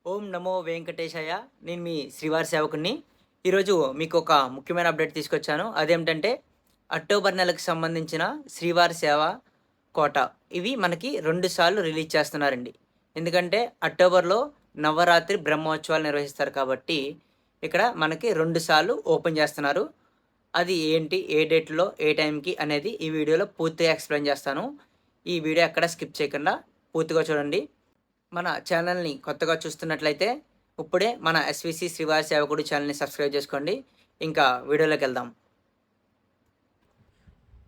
ఓం నమో వెంకటేశాయ. నేను మీ శ్రీవారి సేవకుడిని. ఈరోజు మీకు ఒక ముఖ్యమైన అప్డేట్ తీసుకొచ్చాను. అదేమిటంటే అక్టోబర్ నెలకు సంబంధించిన శ్రీవారి సేవ కోట ఇవి మనకి 2 సార్లు రిలీజ్ చేస్తున్నారండి. ఎందుకంటే అక్టోబర్‌లో నవరాత్రి బ్రహ్మోత్సవాలు నిర్వహిస్తారు కాబట్టి ఇక్కడ మనకి 2 సార్లు ఓపెన్ చేస్తున్నారు. అది ఏంటి? ఏ డేట్‌లో, ఏ టైంకి అనేది ఈ వీడియోలో పూర్తిగా ఎక్స్‌ప్లెయిన్ చేస్తాను. ఈ వీడియో ఎక్కడ స్కిప్ చేయకుండా పూర్తిగా చూడండి. మన ఛానల్ని కొత్తగా చూస్తున్నట్లయితే ఇప్పుడే మన ఎస్విసి శ్రీవారి సేవకుడు ఛానల్ని సబ్స్క్రైబ్ చేసుకోండి. ఇంకా వీడియోలోకి వెళ్దాం.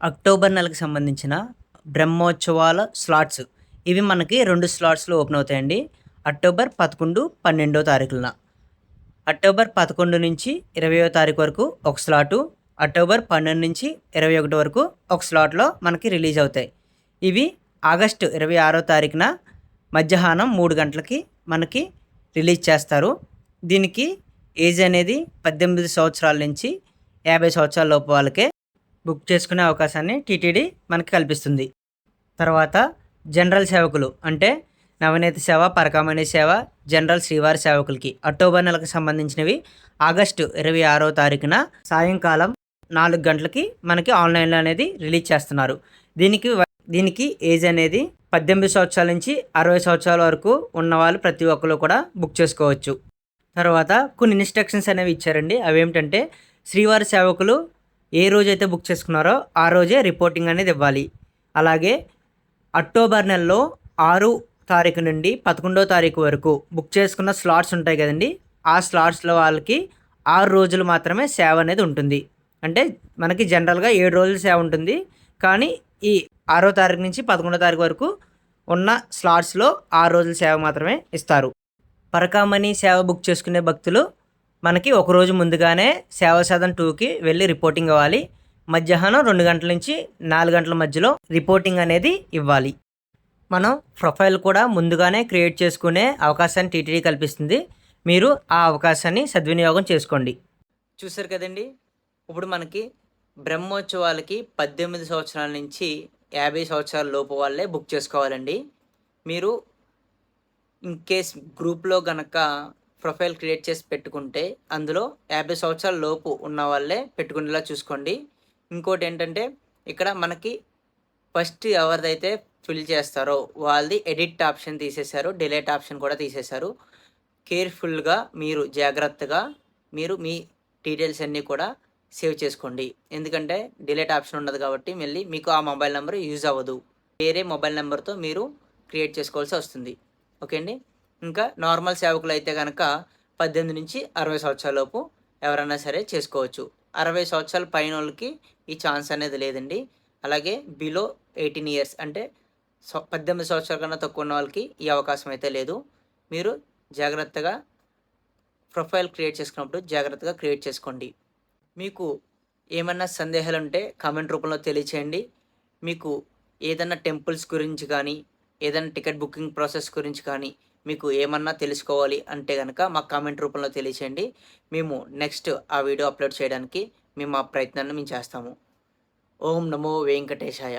అక్టోబర్ నెలకు సంబంధించిన బ్రహ్మోత్సవాల స్లాట్స్ ఇవి మనకి 2 స్లాట్స్లో ఓపెన్ అవుతాయండి. అక్టోబర్ 11, 12 తారీఖులన. అక్టోబర్ 11 నుంచి 20వ తారీఖు వరకు ఒక స్లాటు, అక్టోబర్ 12 నుంచి 21 వరకు ఒక స్లాట్లో మనకి రిలీజ్ అవుతాయి. ఇవి ఆగస్టు 26వ తారీఖున మధ్యాహ్నం 3 గంటలకి మనకి రిలీజ్ చేస్తారు. దీనికి ఏజ్ అనేది 18 సంవత్సరాల నుంచి 50 సంవత్సరాల లోపు వాళ్ళకే బుక్ చేసుకునే అవకాశాన్ని టీటీడీ మనకి కల్పిస్తుంది. తర్వాత జనరల్ సేవకులు అంటే నవనీత సేవ, పరకామణి సేవ, జనరల్ శ్రీవారి సేవకులకి అక్టోబర్ నెలకు సంబంధించినవి ఆగస్టు 26వ తారీఖున సాయంకాలం 4 గంటలకి మనకి ఆన్లైన్లో అనేది రిలీజ్ చేస్తున్నారు. దీనికి ఏజ్ అనేది 18 సంవత్సరాల నుంచి 60 సంవత్సరాల వరకు ఉన్నవాళ్ళు ప్రతి ఒక్కరు కూడా బుక్ చేసుకోవచ్చు. తర్వాత కొన్ని ఇన్స్ట్రక్షన్స్ అనేవి ఇచ్చారండి. అవేమిటంటే శ్రీవారి సేవకులు ఏ రోజైతే బుక్ చేసుకున్నారో ఆ రోజే రిపోర్టింగ్ అనేది ఇవ్వాలి. అలాగే అక్టోబర్ నెలలో 6 తారీఖు నుండి 11వ తారీఖు వరకు బుక్ చేసుకున్న స్లాట్స్ ఉంటాయి కదండి. ఆ స్లాట్స్లో వాళ్ళకి 6 రోజులు మాత్రమే సేవ అనేది ఉంటుంది. అంటే మనకి జనరల్గా 7 రోజులు సేవ ఉంటుంది. కానీ ఈ 6వ తారీఖు నుంచి 11వ తారీఖు వరకు ఉన్న స్లాట్స్లో 6 రోజుల సేవ మాత్రమే ఇస్తారు. పరకామణి సేవ బుక్ చేసుకునే భక్తులు మనకి ఒకరోజు ముందుగానే సేవా సదన్ 2కి వెళ్ళి రిపోర్టింగ్ ఇవ్వాలి. మధ్యాహ్నం 2 గంటల నుంచి 4 గంటల మధ్యలో రిపోర్టింగ్ అనేది ఇవ్వాలి. మనం ప్రొఫైల్ కూడా ముందుగానే క్రియేట్ చేసుకునే అవకాశాన్ని టీటీడీ కల్పిస్తుంది. మీరు ఆ అవకాశాన్ని సద్వినియోగం చేసుకోండి. చూసారు కదండి, ఇప్పుడు మనకి బ్రహ్మోత్సవాలకి 18 సంవత్సరాల నుంచి 50 సంవత్సరాల లోపు వాళ్ళే బుక్ చేసుకోవాలండి. మీరు ఇన్ కేస్ గ్రూప్లో గనక ప్రొఫైల్ క్రియేట్ చేసి పెట్టుకుంటే అందులో 50 సంవత్సరాల లోపు ఉన్న వాళ్ళే పెట్టుకునేలా చూసుకోండి. ఇంకోటి ఏంటంటే ఇక్కడ మనకి ఫస్ట్ ఎవరిదైతే ఫిల్ చేస్తారో వాళ్ళది ఎడిట్ ఆప్షన్ తీసేశారు, డిలీట్ ఆప్షన్ కూడా తీసేశారు. కేర్ఫుల్గా మీరు జాగ్రత్తగా మీరు మీ డీటెయిల్స్ అన్నీ కూడా సేవ్ చేసుకోండి. ఎందుకంటే డిలీట్ ఆప్షన్ ఉండదు కాబట్టి మళ్ళీ మీకు ఆ మొబైల్ నెంబర్ యూజ్ అవ్వదు. వేరే మొబైల్ నెంబర్తో మీరు క్రియేట్ చేసుకోవాల్సి వస్తుంది. ఓకే అండి. ఇంకా నార్మల్ సేవకులు అయితే కనుక 18 నుంచి 60 సంవత్సరాల లోపు ఎవరైనా సరే చేసుకోవచ్చు. 60 సంవత్సరాల పైన వాళ్ళకి ఈ ఛాన్స్ అనేది లేదండి. అలాగే బిలో 18 ఇయర్స్ అంటే 18 సంవత్సరాల కన్నా తక్కువ ఉన్న వాళ్ళకి ఈ అవకాశం అయితే లేదు. మీరు జాగ్రత్తగా ప్రొఫైల్ క్రియేట్ చేసుకున్నప్పుడు జాగ్రత్తగా క్రియేట్ చేసుకోండి. మీకు ఏమన్నా సందేహాలు ఉంటే కామెంట్ రూపంలో తెలియచేయండి. మీకు ఏదైనా టెంపుల్స్ గురించి కానీ, ఏదైనా టికెట్ బుకింగ్ ప్రాసెస్ గురించి కానీ మీకు ఏమన్నా తెలుసుకోవాలి అంటే కనుక మాకు కామెంట్ రూపంలో తెలియచేయండి. మేము నెక్స్ట్ ఆ వీడియో అప్లోడ్ చేయడానికి మేము ఆ ప్రయత్నాన్ని చేస్తాము. ఓం నమో వెంకటేశాయ.